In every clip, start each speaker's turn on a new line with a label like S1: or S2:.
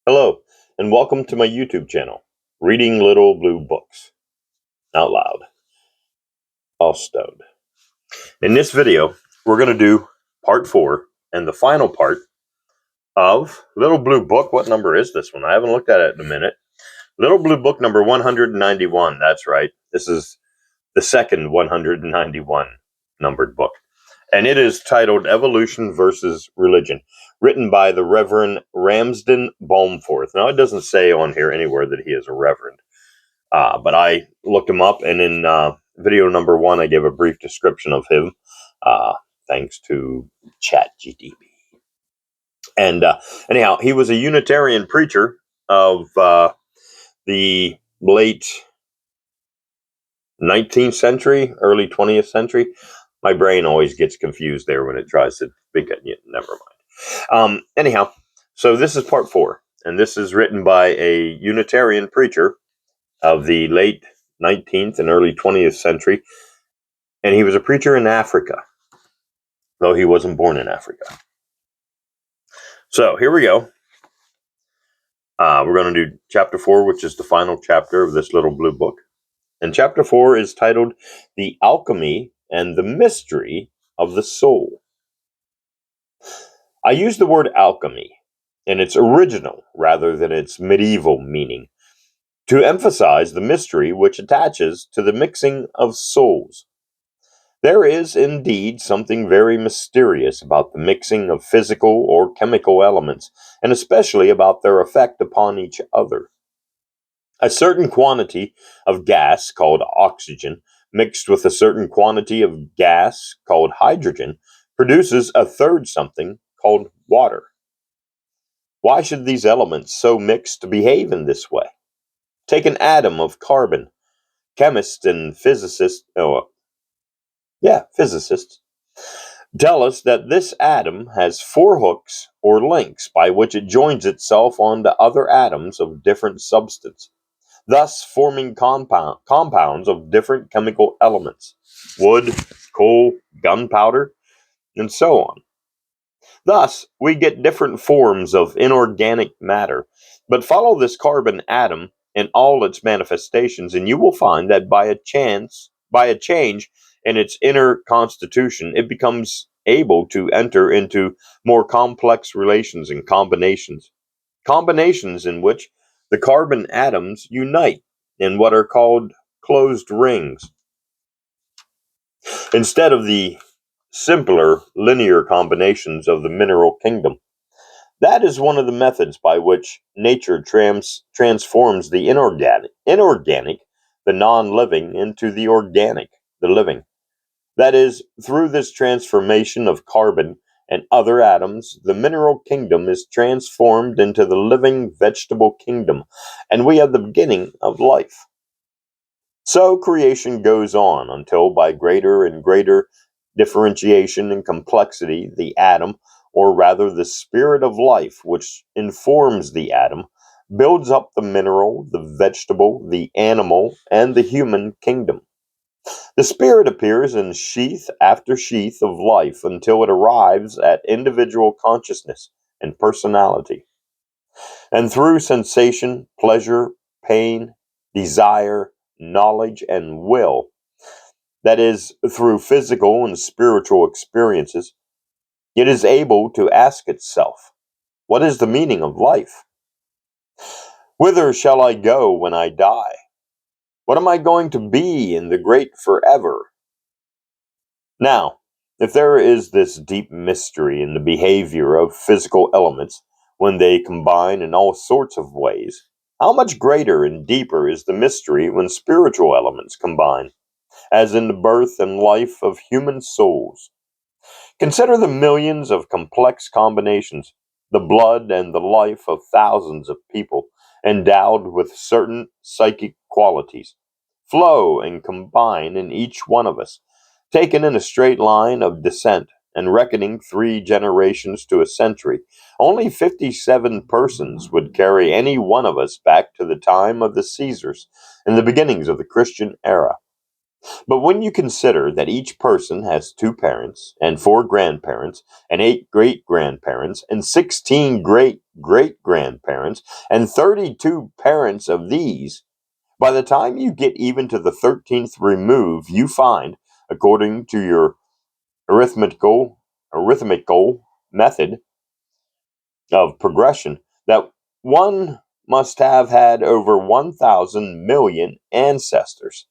S1: Hello, and welcome to my YouTube channel, Reading Little Blue Books, out loud, all stowed. In this video, we're going to do part 4 and the final part of Little Blue Book. What number is this one? I haven't looked at it in a minute. Little Blue Book number 191, that's right. This is the second 191 numbered book. And it is titled Evolution versus Religion, written by the Reverend Ramsden Balmforth. Now, it doesn't say on here anywhere that he is a reverend, but I looked him up, and in video number 1, I gave a brief description of him, thanks to ChatGPT. And anyhow, he was a Unitarian preacher of the late 19th century, early 20th century. My brain always gets confused there when it tries to think it. Never mind. Anyhow, so this is part 4, and this is written by a Unitarian preacher of the late 19th and early 20th century, and he was a preacher in Africa, though he wasn't born in Africa. So here we go. We're going to do chapter 4, which is the final chapter of this little blue book. And chapter 4 is titled The Alchemy and the Mystery of the Soul. I use the word alchemy in its original rather than its medieval meaning to emphasize the mystery which attaches to the mixing of souls. There is indeed something very mysterious about the mixing of physical or chemical elements, and especially about their effect upon each other. A certain quantity of gas, called oxygen, mixed with a certain quantity of gas, called hydrogen, produces a third something called water. Why should these elements so mixed behave in this way? Take an atom of carbon. Chemists and physicists tell us that this atom has 4 hooks or links by which it joins itself onto other atoms of different substance, thus forming compounds of different chemical elements: wood, coal, gunpowder, and so on. Thus, we get different forms of inorganic matter. But follow this carbon atom in all its manifestations, and you will find that by a change in its inner constitution, it becomes able to enter into more complex relations and combinations in which the carbon atoms unite in what are called closed rings, instead of the simpler linear combinations of the mineral kingdom. That is one of the methods by which nature transforms the inorganic, the non-living, into the organic, the living. That is, through this transformation of carbon and other atoms, the mineral kingdom is transformed into the living vegetable kingdom, and we have the beginning of life. So creation goes on until, by greater and greater differentiation and complexity, the atom, or rather the spirit of life which informs the atom, builds up the mineral, the vegetable, the animal, and the human kingdom. The spirit appears in sheath after sheath of life until it arrives at individual consciousness and personality. And through sensation, pleasure, pain, desire, knowledge, and will, that is, through physical and spiritual experiences, it is able to ask itself, what is the meaning of life? Whither shall I go when I die? What am I going to be in the great forever? Now, if there is this deep mystery in the behavior of physical elements when they combine in all sorts of ways, how much greater and deeper is the mystery when spiritual elements combine, as in the birth and life of human souls? Consider the millions of complex combinations, the blood and the life of thousands of people endowed with certain psychic qualities, flow and combine in each one of us, taken in a straight line of descent, and reckoning 3 generations to a century. Only 57 persons would carry any one of us back to the time of the Caesars and the beginnings of the Christian era. But when you consider that each person has two parents, and four grandparents, and eight great grandparents, and 16 great great grandparents, and 32 parents of these, by the time you get even to the 13th remove, you find, according to your arithmetical method of progression, that one must have had over 1,000 million ancestors.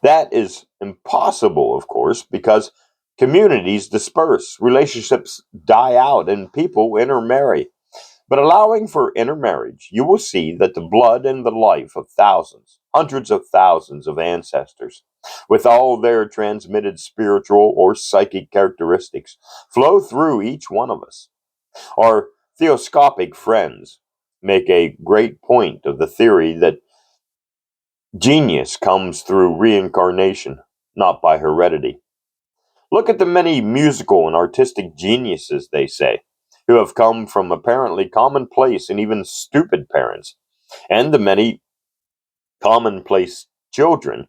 S1: That is impossible, of course, because communities disperse, relationships die out, and people intermarry. But allowing for intermarriage, you will see that the blood and the life of thousands, hundreds of thousands of ancestors, with all their transmitted spiritual or psychic characteristics, flow through each one of us. Our theoscopic friends make a great point of the theory that genius comes through reincarnation, not by heredity. Look at the many musical and artistic geniuses, they say, who have come from apparently commonplace and even stupid parents, and the many commonplace children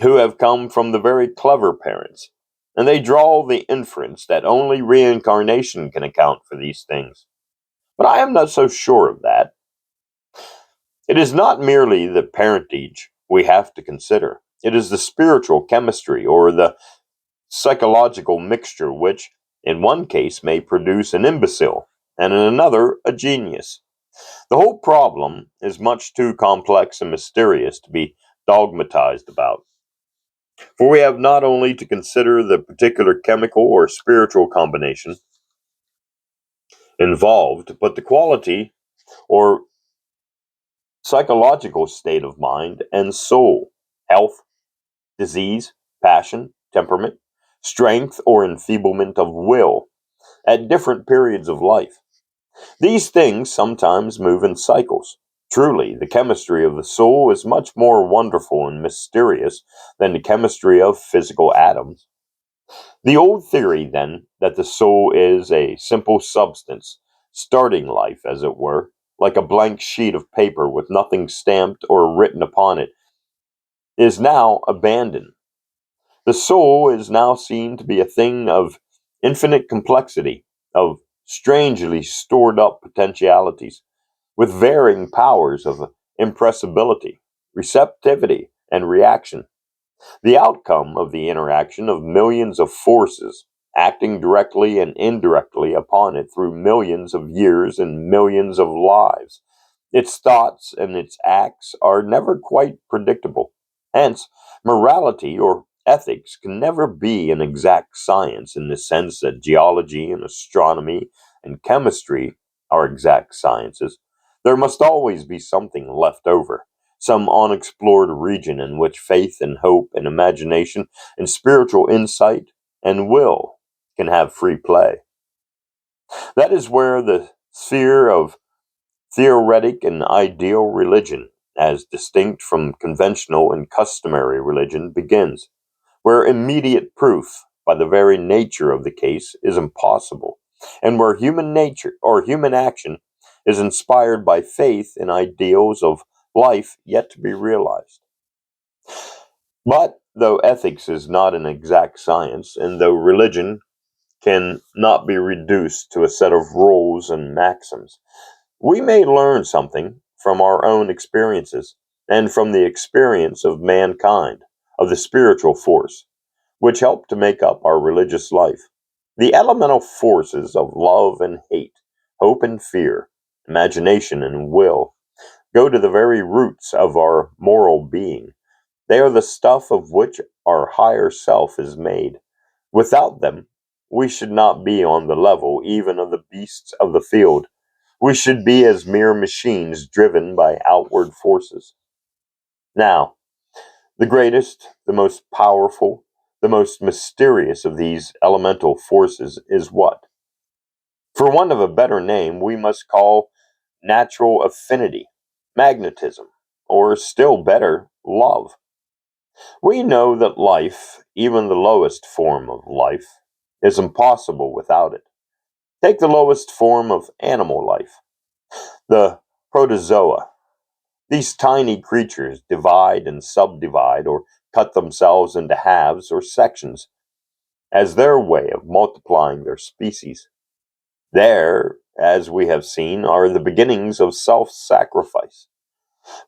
S1: who have come from the very clever parents. And they draw the inference that only reincarnation can account for these things. But I am not so sure of that. It is not merely the parentage we have to consider. It is the spiritual chemistry or the psychological mixture which, in one case, may produce an imbecile, and in another, a genius. The whole problem is much too complex and mysterious to be dogmatized about. For we have not only to consider the particular chemical or spiritual combination involved, but the quality or psychological state of mind and soul, health, disease, passion, temperament, strength, or enfeeblement of will at different periods of life. These things sometimes move in cycles. Truly, the chemistry of the soul is much more wonderful and mysterious than the chemistry of physical atoms. The old theory, then, that the soul is a simple substance, starting life, as it were, like a blank sheet of paper with nothing stamped or written upon it, is now abandoned. The soul is now seen to be a thing of infinite complexity, of strangely stored up potentialities, with varying powers of impressibility, receptivity, and reaction, the outcome of the interaction of millions of forces acting directly and indirectly upon it through millions of years and millions of lives. Its thoughts and its acts are never quite predictable. Hence, morality or ethics can never be an exact science in the sense that geology and astronomy and chemistry are exact sciences. There must always be something left over, some unexplored region in which faith and hope and imagination and spiritual insight and will can have free play. That is where the sphere of theoretic and ideal religion, as distinct from conventional and customary religion, begins, where immediate proof, by the very nature of the case, is impossible, and where human nature or human action is inspired by faith in ideals of life yet to be realized. But though ethics is not an exact science, and though religion can not be reduced to a set of rules and maxims, we may learn something from our own experiences and from the experience of mankind, of the spiritual force, which help to make up our religious life. The elemental forces of love and hate, hope and fear, imagination and will, go to the very roots of our moral being. They are the stuff of which our higher self is made. Without them, we should not be on the level even of the beasts of the field. We should be as mere machines driven by outward forces. Now, the greatest, the most powerful, the most mysterious of these elemental forces is what? For want of a better name, we must call natural affinity, magnetism, or still better, love. We know that life, even the lowest form of life, is impossible without it. Take the lowest form of animal life, the protozoa. These tiny creatures divide and subdivide or cut themselves into halves or sections as their way of multiplying their species. There, as we have seen, are the beginnings of self-sacrifice.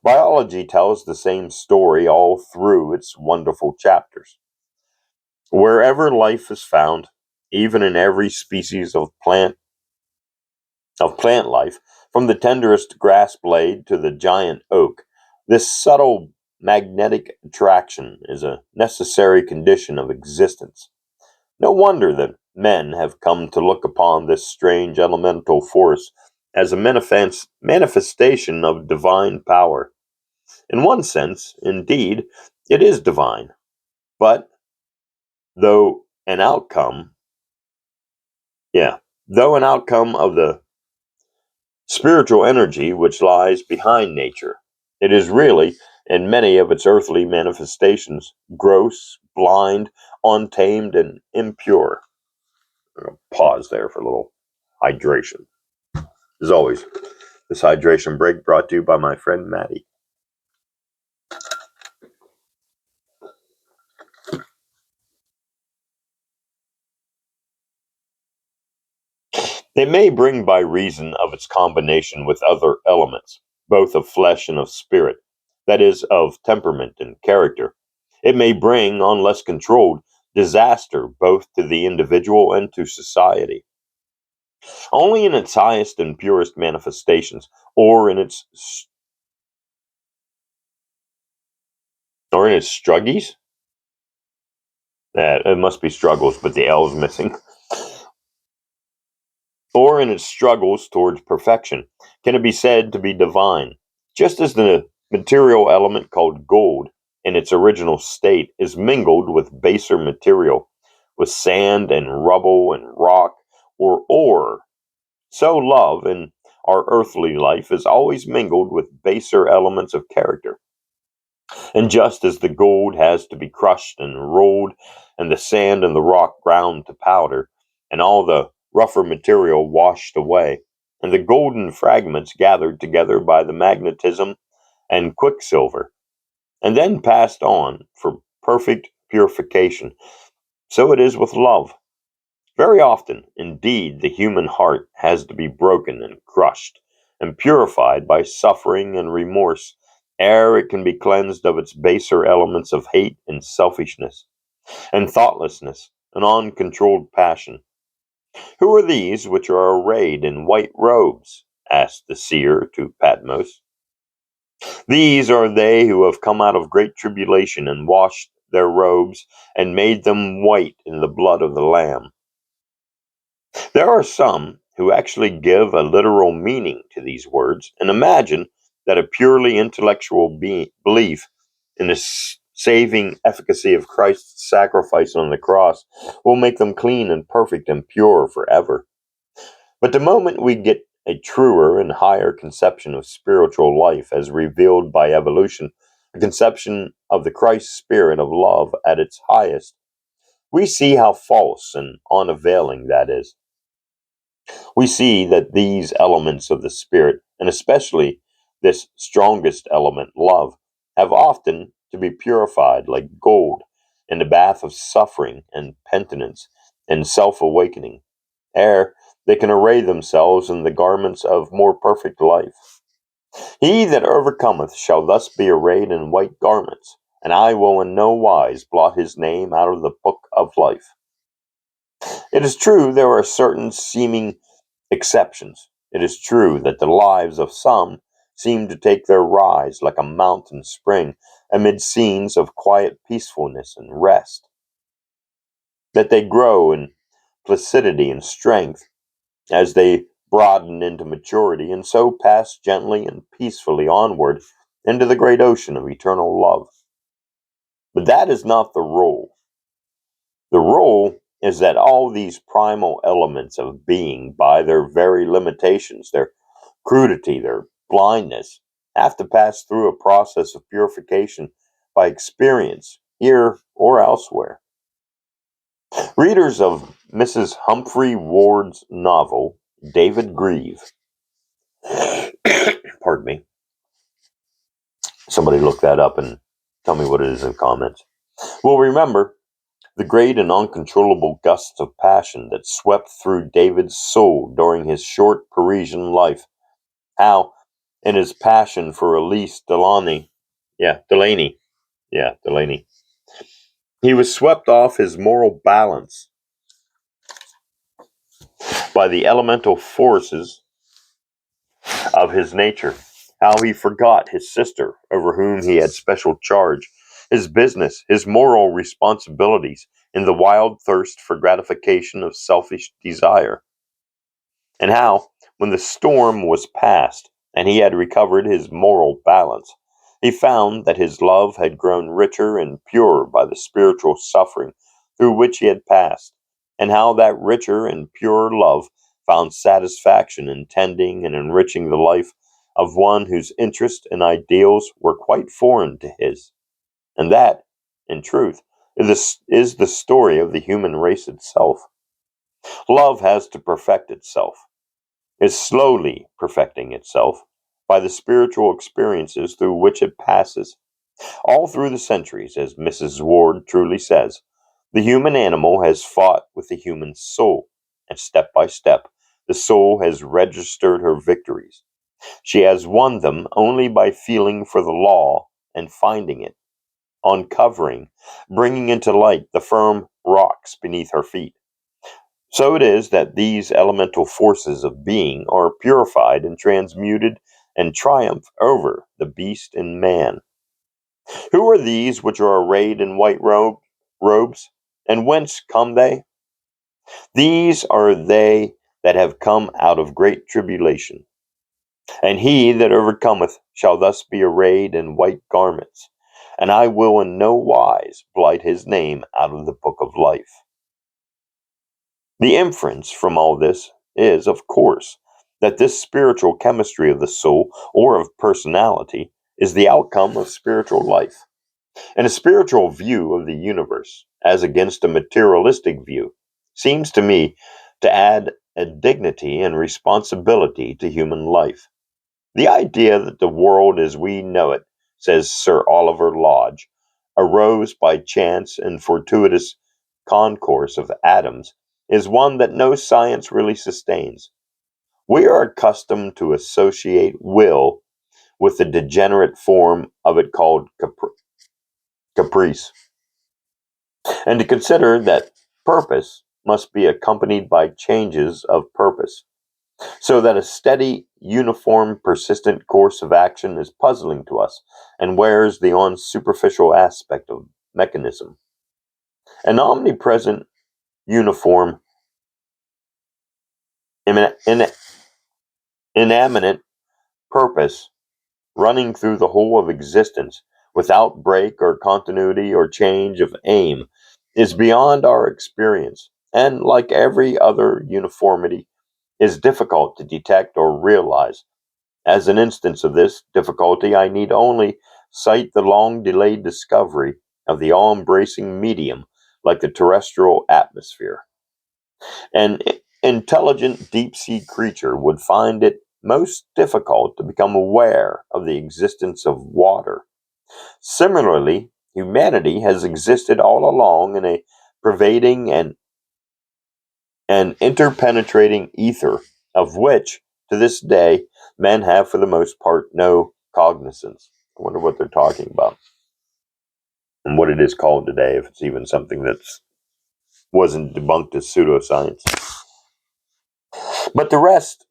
S1: Biology tells the same story all through its wonderful chapters. Wherever life is found, even in every species of plant life, from the tenderest grass blade to the giant oak, this subtle magnetic attraction is a necessary condition of existence. No wonder that men have come to look upon this strange elemental force as a manifestation of divine power. In one sense, indeed, it is divine, but though an outcome, yeah, though an outcome of the spiritual energy which lies behind nature, it is really, in many of its earthly manifestations, gross, blind, untamed, and impure. I'm going to pause there for a little hydration. As always, this hydration break brought to you by my friend Maddie. It may bring by reason of its combination with other elements, both of flesh and of spirit, that is, of temperament and character. It may bring, unless controlled, disaster both to the individual and to society. Only in its highest and purest manifestations, or in its struggies. It must be struggles, but the L is missing. Or in its struggles towards perfection, can it be said to be divine, just as the material element called gold, in its original state, is mingled with baser material, with sand and rubble and rock or ore. So love in our earthly life is always mingled with baser elements of character. And just as the gold has to be crushed and rolled, and the sand and the rock ground to powder, and all the rougher material washed away, and the golden fragments gathered together by the magnetism and quicksilver, and then passed on for perfect purification, so it is with love. Very often, indeed, the human heart has to be broken and crushed and purified by suffering and remorse ere it can be cleansed of its baser elements of hate and selfishness and thoughtlessness and uncontrolled passion. Who are these which are arrayed in white robes? Asked the seer to Patmos. These are they who have come out of great tribulation and washed their robes and made them white in the blood of the Lamb. There are some who actually give a literal meaning to these words and imagine that a purely intellectual belief in the saving efficacy of Christ's sacrifice on the cross will make them clean and perfect and pure forever. But the moment we get a truer and higher conception of spiritual life as revealed by evolution, a conception of the Christ spirit of love at its highest, we see how false and unavailing that is. We see that these elements of the Spirit, and especially this strongest element, love, have often to be purified like gold in the bath of suffering and penitence and self awakening, ere they can array themselves in the garments of more perfect life. He that overcometh shall thus be arrayed in white garments, and I will in no wise blot his name out of the book of life. It is true there are certain seeming exceptions. It is true that the lives of some seem to take their rise like a mountain spring amid scenes of quiet peacefulness and rest, that they grow in placidity and strength as they broaden into maturity and so pass gently and peacefully onward into the great ocean of eternal love. But that is not the rule. The rule is that all these primal elements of being, by their very limitations, their crudity, their blindness, have to pass through a process of purification by experience, here or elsewhere. Readers of Mrs. Humphrey Ward's novel, David Grieve, pardon me, somebody look that up and tell me what it is in comments. We'll remember the great and uncontrollable gusts of passion that swept through David's soul during his short Parisian life. How, in his passion for Elise Delaney, he was swept off his moral balance by the elemental forces of his nature. How he forgot his sister, over whom he had special charge, his business, his moral responsibilities, in the wild thirst for gratification of selfish desire. And how, when the storm was past, and he had recovered his moral balance, he found that his love had grown richer and purer by the spiritual suffering through which he had passed, and how that richer and purer love found satisfaction in tending and enriching the life of one whose interests and ideals were quite foreign to his. And that, in truth, is the story of the human race itself. Love has to perfect itself, is slowly perfecting itself by the spiritual experiences through which it passes. All through the centuries, as Mrs. Ward truly says, the human animal has fought with the human soul, and step by step, the soul has registered her victories. She has won them only by feeling for the law and finding it, uncovering, bringing into light the firm rocks beneath her feet. So it is that these elemental forces of being are purified and transmuted and triumph over the beast in man. Who are these which are arrayed in white robes? And whence come they? These are they that have come out of great tribulation. And he that overcometh shall thus be arrayed in white garments. And I will in no wise blot his name out of the book of life. The inference from all this is, of course, that this spiritual chemistry of the soul or of personality is the outcome of spiritual life. And a spiritual view of the universe, as against a materialistic view, seems to me to add a dignity and responsibility to human life. The idea that the world as we know it, says Sir Oliver Lodge, arose by chance and fortuitous concourse of atoms is one that no science really sustains. We are accustomed to associate will with the degenerate form of it called caprice, and to consider that purpose must be accompanied by changes of purpose, so that a steady, uniform, persistent course of action is puzzling to us and wears the on superficial aspect of mechanism. An omnipresent, uniform, inanimate purpose running through the whole of existence without break or continuity or change of aim is beyond our experience, and like every other uniformity, is difficult to detect or realize. As an instance of this difficulty, I need only cite the long delayed discovery of the all embracing medium like the terrestrial atmosphere. An intelligent deep sea creature would find it most difficult to become aware of the existence of water. Similarly, humanity has existed all along in a pervading and interpenetrating ether, of which, to this day, men have for the most part no cognizance. I wonder what they're talking about and what it is called today, if it's even something that's wasn't debunked as pseudoscience. But the rest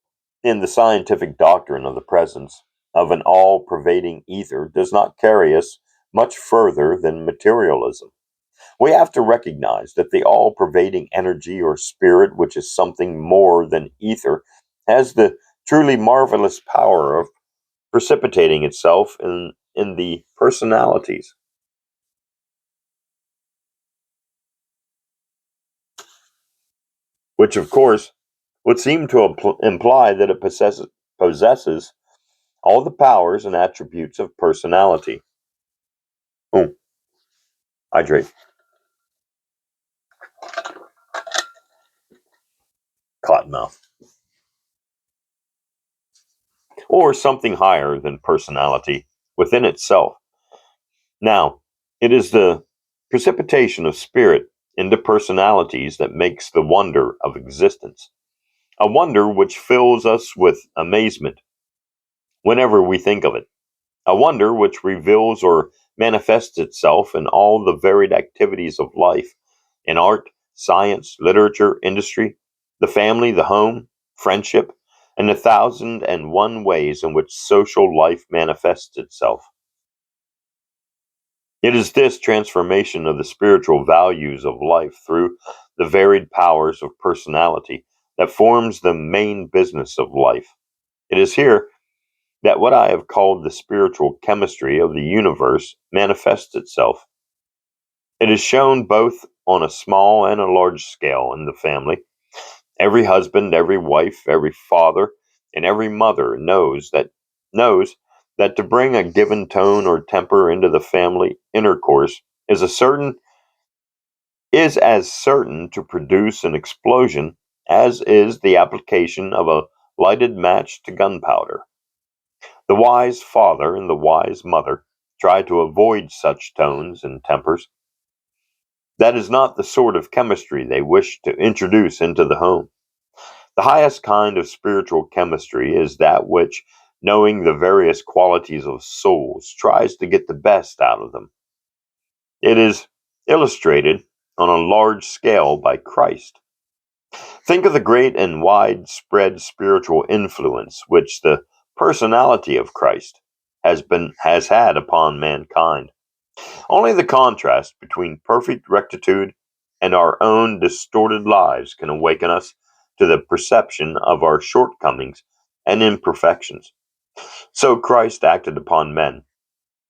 S1: in the scientific doctrine of the presence of an all pervading ether does not carry us much further than materialism. We have to recognize that the all pervading energy or spirit, which is something more than ether, has the truly marvelous power of precipitating itself in the personalities, which of course would seem to imply that it possesses all the powers and attributes of personality. Oh, hydrate. Cottonmouth. Or something higher than personality within itself. Now, it is the precipitation of spirit into personalities that makes the wonder of existence, a wonder which fills us with amazement whenever we think of it, a wonder which reveals or manifests itself in all the varied activities of life, in art, science, literature, industry, the family, the home, friendship, and the 1,001 ways in which social life manifests itself. It is this transformation of the spiritual values of life through the varied powers of personality that forms the main business of life. It is here that what I have called the spiritual chemistry of the universe manifests itself. It is shown both on a small and a large scale in the family. Every husband, every wife, every father, and every mother knows that to bring a given tone or temper into the family intercourse is as certain to produce an explosion as is the application of a lighted match to gunpowder. The wise father and the wise mother try to avoid such tones and tempers. That is not the sort of chemistry they wish to introduce into the home. The highest kind of spiritual chemistry is that which, knowing the various qualities of souls, tries to get the best out of them. It is illustrated on a large scale by Christ. Think of the great and widespread spiritual influence which the personality of Christ has had upon mankind. Only the contrast between perfect rectitude and our own distorted lives can awaken us to the perception of our shortcomings and imperfections. So Christ acted upon men.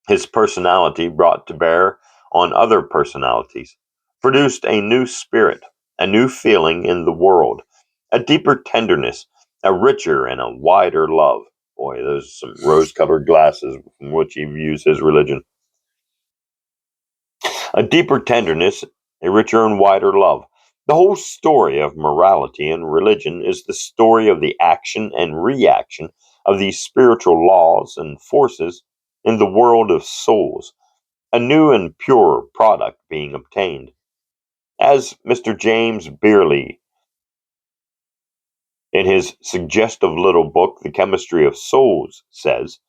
S1: His personality brought to bear on other personalities, produced a new spirit, a new feeling in the world, a deeper tenderness, a richer and a wider love. Boy, those some rose-colored glasses from which he views his religion. A deeper tenderness, a richer and wider love. The whole story of morality and religion is the story of the action and reaction of these spiritual laws and forces in the world of souls, a new and purer product being obtained. As Mr. James Beerley, in his suggestive little book, The Chemistry of Souls, says,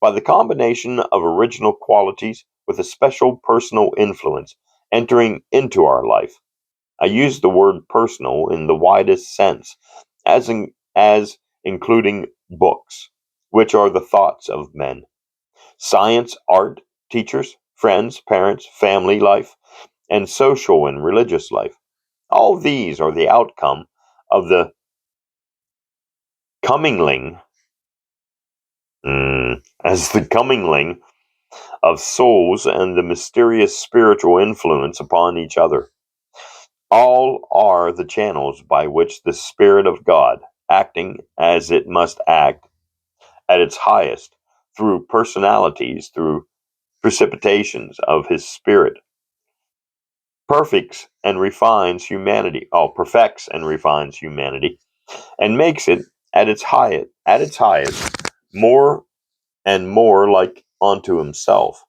S1: by the combination of original qualities with a special personal influence entering into our life. I use the word personal in the widest sense, as including books, which are the thoughts of men, science, art, teachers, friends, parents, family life, and social and religious life. All these are the outcome of the commingling, as the commingling of souls and the mysterious spiritual influence upon each other. All are the channels by which the Spirit of God, acting as it must act at its highest, through personalities, through precipitations of His Spirit, perfects and refines humanity, and makes it at its highest, more and more like unto Himself.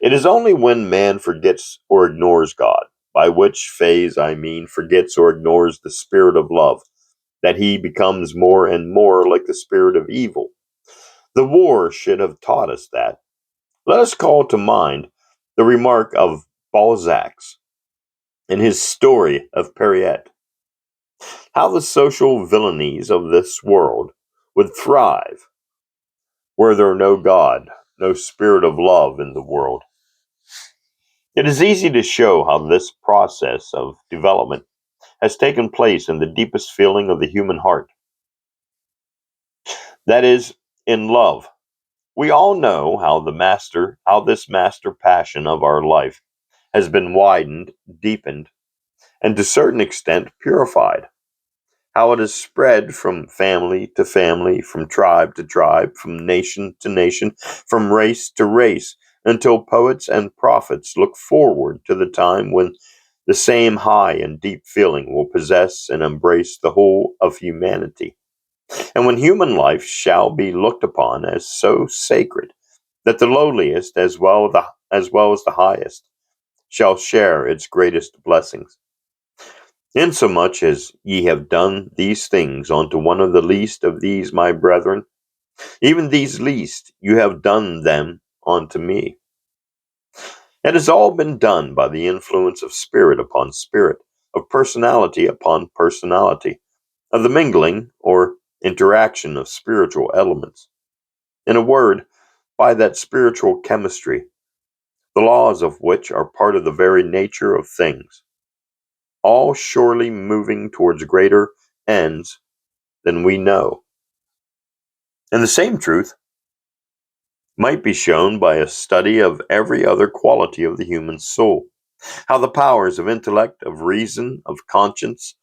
S1: It is only when man forgets or ignores God, by which phase I mean forgets or ignores the spirit of love, that he becomes more and more like the spirit of evil. The war should have taught us that. Let us call to mind the remark of Balzac's in his story of Periette, how the social villainies of this world would thrive were there no God, no spirit of love in the world. It is easy to show how this process of development has taken place in the deepest feeling of the human heart. That is, in love. We all know how this master passion of our life has been widened, deepened, and to a certain extent purified. How it has spread from family to family, from tribe to tribe, from nation to nation, from race to race, until poets and prophets look forward to the time when the same high and deep feeling will possess and embrace the whole of humanity, and when human life shall be looked upon as so sacred that the lowliest as well as the highest shall share its greatest blessings. Insomuch as ye have done these things unto one of the least of these my brethren, even these least you have done them unto me. It has all been done by the influence of spirit upon spirit, of personality upon personality, of the mingling or interaction of spiritual elements. In a word, by that spiritual chemistry, the laws of which are part of the very nature of things, all surely moving towards greater ends than we know. And the same truth might be shown by a study of every other quality of the human soul, how the powers of intellect, of reason, of conscience,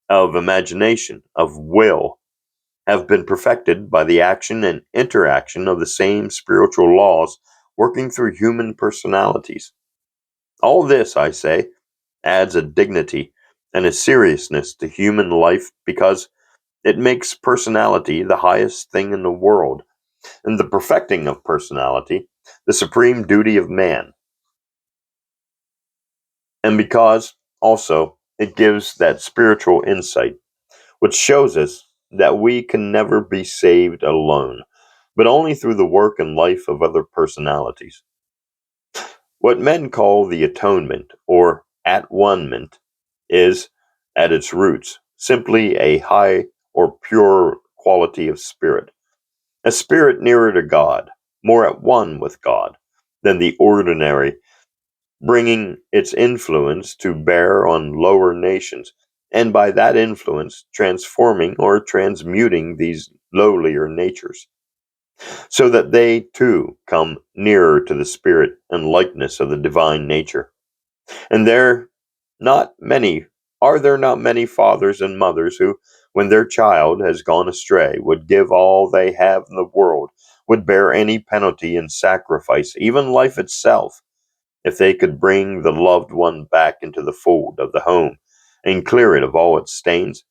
S1: of imagination, of will, have been perfected by the action and interaction of the same spiritual laws working through human personalities. All this, I say, adds a dignity and a seriousness to human life because it makes personality the highest thing in the world, and the perfecting of personality the supreme duty of man. And because, also, it gives that spiritual insight which shows us that we can never be saved alone, but only through the work and life of other personalities. What men call the atonement or at-one-ment is, at its roots, simply a high or pure quality of spirit, a spirit nearer to God, more at one with God, than the ordinary, bringing its influence to bear on lower nations, and by that influence transforming or transmuting these lowlier natures, so that they too come nearer to the spirit and likeness of the divine nature. And not many are there not many fathers and mothers who, when their child has gone astray, would give all they have in the world, would bear any penalty and sacrifice, even life itself, if they could bring the loved one back into the fold of the home and clear it of all its stains?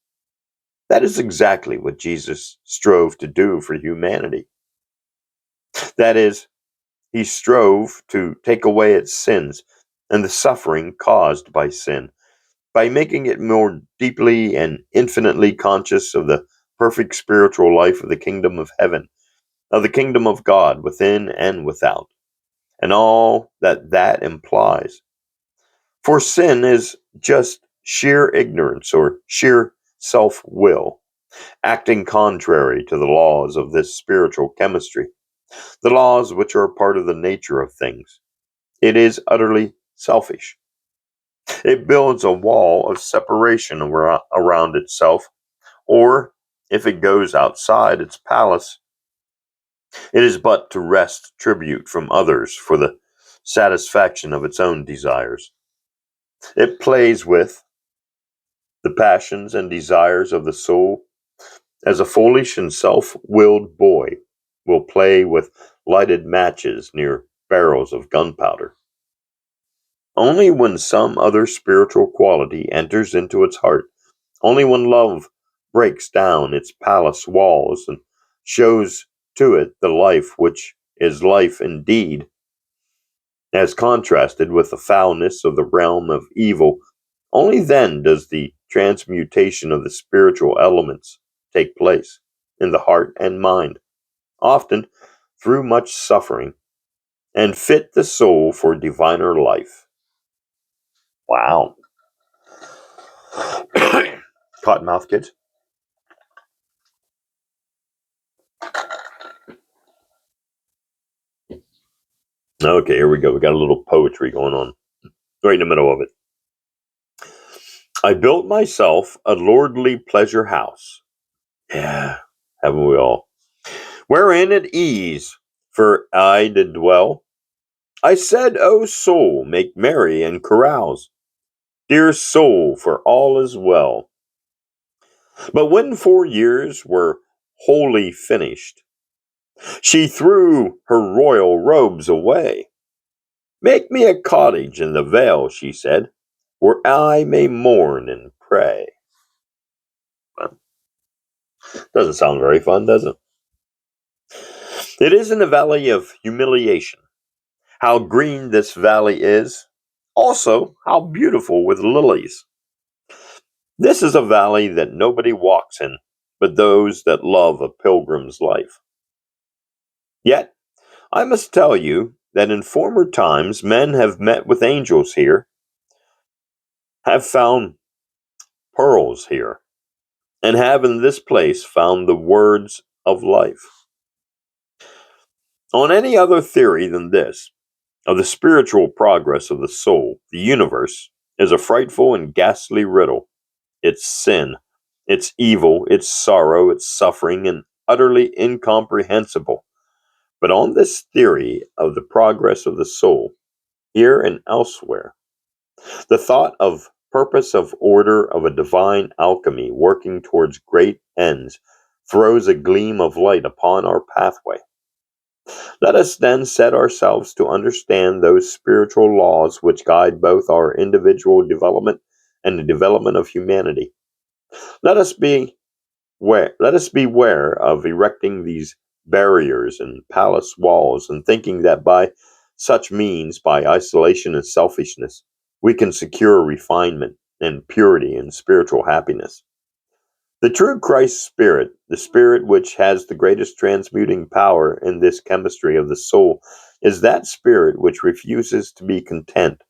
S1: That is exactly what Jesus strove to do for humanity. That is, he strove to take away its sins and the suffering caused by sin, by making it more deeply and infinitely conscious of the perfect spiritual life of the kingdom of heaven, of the kingdom of God within and without, and all that that implies. For sin is just sheer ignorance or sheer self will, acting contrary to the laws of this spiritual chemistry, the laws which are part of the nature of things. It is utterly selfish. It builds a wall of separation around itself, or if it goes outside its palace, it is but to wrest tribute from others for the satisfaction of its own desires. It plays with the passions and desires of the soul as a foolish and self-willed boy will play with lighted matches near barrels of gunpowder. Only when some other spiritual quality enters into its heart, only when love breaks down its palace walls and shows to it the life which is life indeed, as contrasted with the foulness of the realm of evil, only then does the transmutation of the spiritual elements take place in the heart and mind, often through much suffering, and fit the soul for diviner life. Wow. Cottonmouth kids. Okay, here we go. We got a little poetry going on right in the middle of it. I built myself a lordly pleasure house. Yeah, haven't we all? Wherein at ease for I did dwell. I said, O soul, make merry and carouse. Dear soul, for all is well. But when 4 years were wholly finished, she threw her royal robes away. Make me a cottage in the vale, she said, where I may mourn and pray. Well, doesn't sound very fun, does it? It is in the valley of humiliation. How green this valley is, Also, how beautiful with lilies. This is a valley that nobody walks in, but those that love a pilgrim's life. Yet, I must tell you that in former times men have met with angels here, have found pearls here, and have in this place found the words of life. On any other theory than this, of the spiritual progress of the soul, the universe is a frightful and ghastly riddle. Its sin, its evil, its sorrow, its suffering, and utterly incomprehensible. But on this theory of the progress of the soul, here and elsewhere, the thought of purpose of order of a divine alchemy working towards great ends throws a gleam of light upon our pathway. Let us then set ourselves to understand those spiritual laws which guide both our individual development and the development of humanity. Let us beware of erecting these barriers and palace walls and thinking that by such means, by isolation and selfishness, we can secure refinement and purity and spiritual happiness. The true Christ spirit, the spirit which has the greatest transmuting power in this chemistry of the soul, is that spirit which refuses to be content,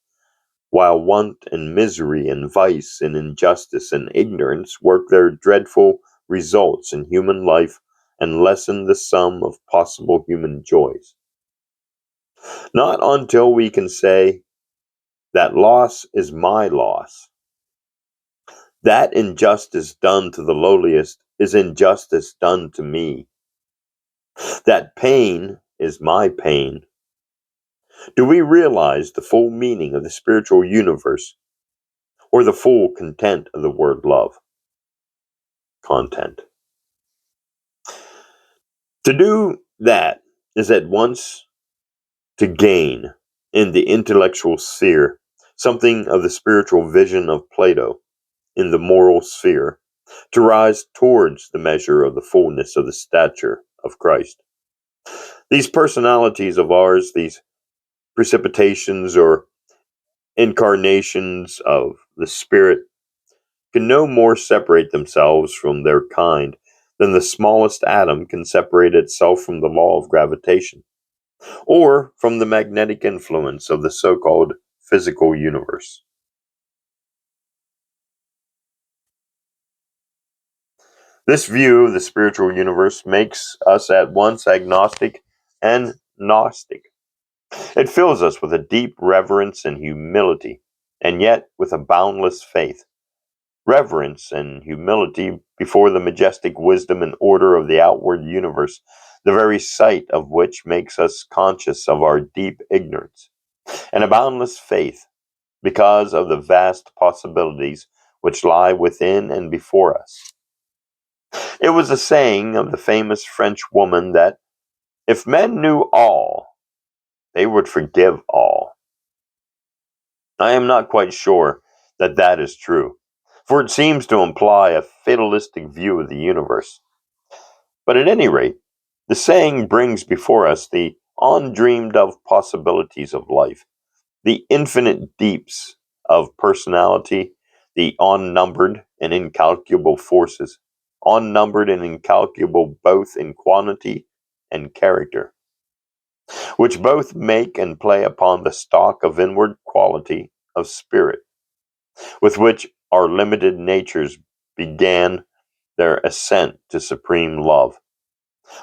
S1: while want and misery and vice and injustice and ignorance work their dreadful results in human life and lessen the sum of possible human joys. Not until we can say, that loss is my loss, that injustice done to the lowliest is injustice done to me, that pain is my pain, do we realize the full meaning of the spiritual universe or the full content of the word love. Content. To do that is at once to gain in the intellectual sphere something of the spiritual vision of Plato in the moral sphere, to rise towards the measure of the fullness of the stature of Christ. These personalities of ours, these precipitations or incarnations of the Spirit, can no more separate themselves from their kind than the smallest atom can separate itself from the law of gravitation, or from the magnetic influence of the so-called physical universe. This view of the spiritual universe makes us at once agnostic and Gnostic. It fills us with a deep reverence and humility, and yet with a boundless faith. Reverence and humility before the majestic wisdom and order of the outward universe, the very sight of which makes us conscious of our deep ignorance, and a boundless faith because of the vast possibilities which lie within and before us. It was a saying of the famous French woman that if men knew all, they would forgive all. I am not quite sure that that is true, for it seems to imply a fatalistic view of the universe. But at any rate, the saying brings before us the undreamed of possibilities of life, the infinite deeps of personality, the unnumbered and incalculable forces, unnumbered and incalculable both in quantity and character, which both make and play upon the stock of inward quality of spirit, with which our limited natures began their ascent to supreme love.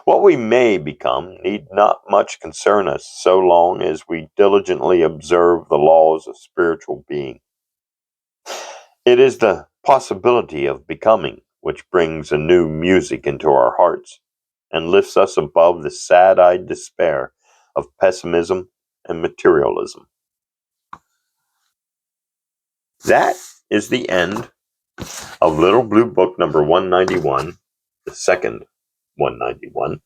S1: What we may become need not much concern us so long as we diligently observe the laws of spiritual being. It is the possibility of becoming which brings a new music into our hearts and lifts us above the sad-eyed despair of pessimism and materialism. That is the end of Little Blue Book number 191, the second 191,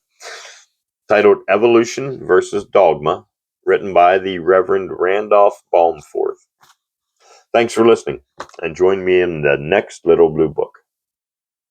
S1: titled Evolution versus Dogma, written by the Reverend Randolph Balmforth. Thanks for listening, and join me in the next Little Blue Book.